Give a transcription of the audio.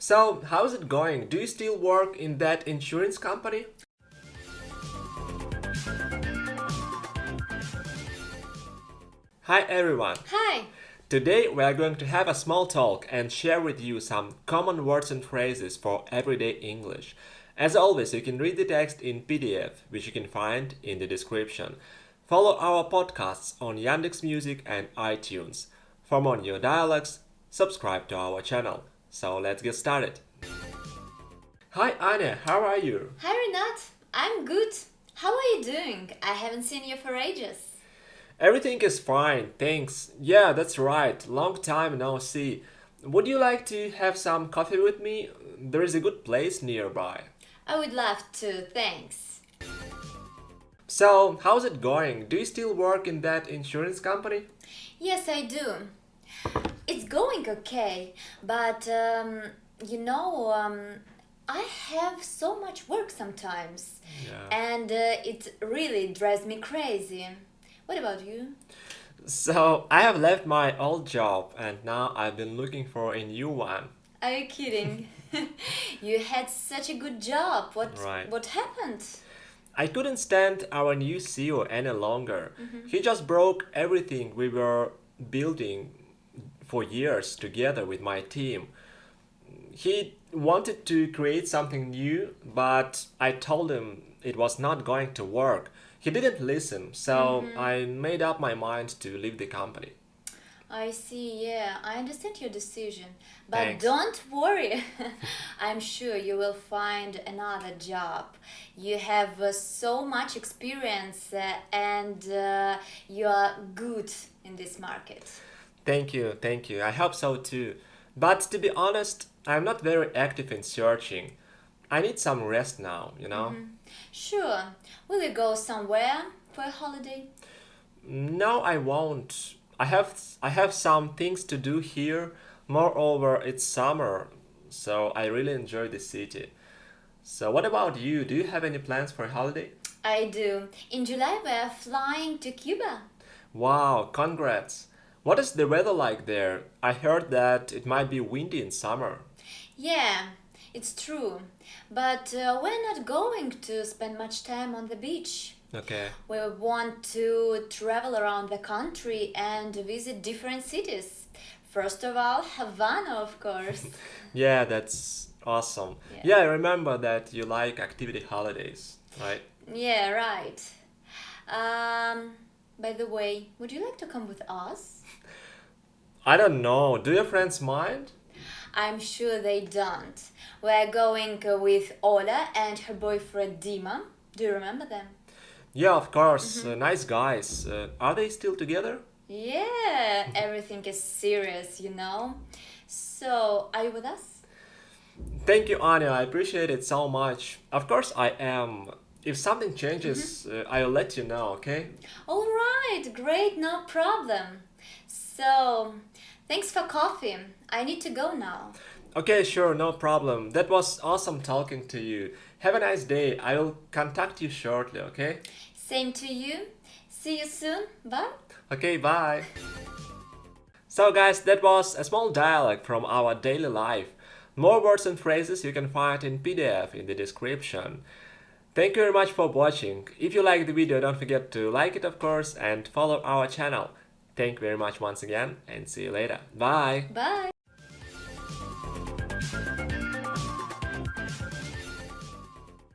So, how's it going? Do you still work in that insurance company? Hi everyone! Hi! Today we are going to have a small talk and share with you some common words and phrases for everyday English. As always, you can read the text in PDF, which you can find in the description. Follow our podcasts on Yandex Music and iTunes. For more new dialogues, subscribe to our channel. So let's get started. Hi Anya, how are you? Hi Rinat! I'm good. How are you doing? I haven't seen you for ages. Everything is fine, thanks. Yeah, that's right. Long time no see. Would you like to have some coffee with me? There is a good place nearby. I would love to, thanks. So, how's it going? Do you still work in that insurance company? Yes, I do. It's going okay, but I have so much work sometimes, Yeah. and it really drives me crazy. What about you? So, I have left my old job and now I've been looking for a new one. Are you kidding? You had such a good job. What Right. what happened? I couldn't stand our new CEO any longer. He just broke everything we were building for years together with my team. He wanted to create something new, but I told him it was not going to work. He didn't listen, so I made up my mind to leave the company. I see, yeah, I understand your decision. But Thanks. don't worry, I'm sure you will find another job. You have so much experience and you are good in this market. Thank you. I hope so too. But to be honest, I'm not very active in searching. I need some rest now. Sure, will you go somewhere for a holiday? No, I won't. I have some things to do here. Moreover, it's summer, so I really enjoy the city. So what about you? Do you have any plans for a holiday? I do. In July, we are flying to Cuba. Wow, congrats. What is the weather like there? I heard that it might be windy in summer. Yeah, it's true. But we're not going to spend much time on the beach. Okay. We want to travel around the country and visit different cities. First of all, Havana, of course. Yeah, that's awesome. Yeah. Yeah, I remember that you like activity holidays, right? Yeah, right. By the way, would you like to come with us? I don't know. Do your friends mind? I'm sure they don't. We're going with Ola and her boyfriend Dima. Do you remember them? Yeah, of course. Nice guys. Are they still together? Yeah, everything is serious. So, are you with us? Thank you, Anya. I appreciate it so much. Of course, I am. If something changes, I'll let you know, okay? All right, great, no problem. So, thanks for coffee. I need to go now. Okay, sure, no problem. That was awesome talking to you. Have a nice day. I will contact you shortly, okay? Same to you. See you soon. Bye. Okay, bye. So, guys, that was a small dialogue from our daily life. More words and phrases you can find in PDF in the description. Thank you very much for watching. If you like the video, don't forget to like it, of course, and follow our channel. Thank you very much once again, and see you later. Bye. Bye.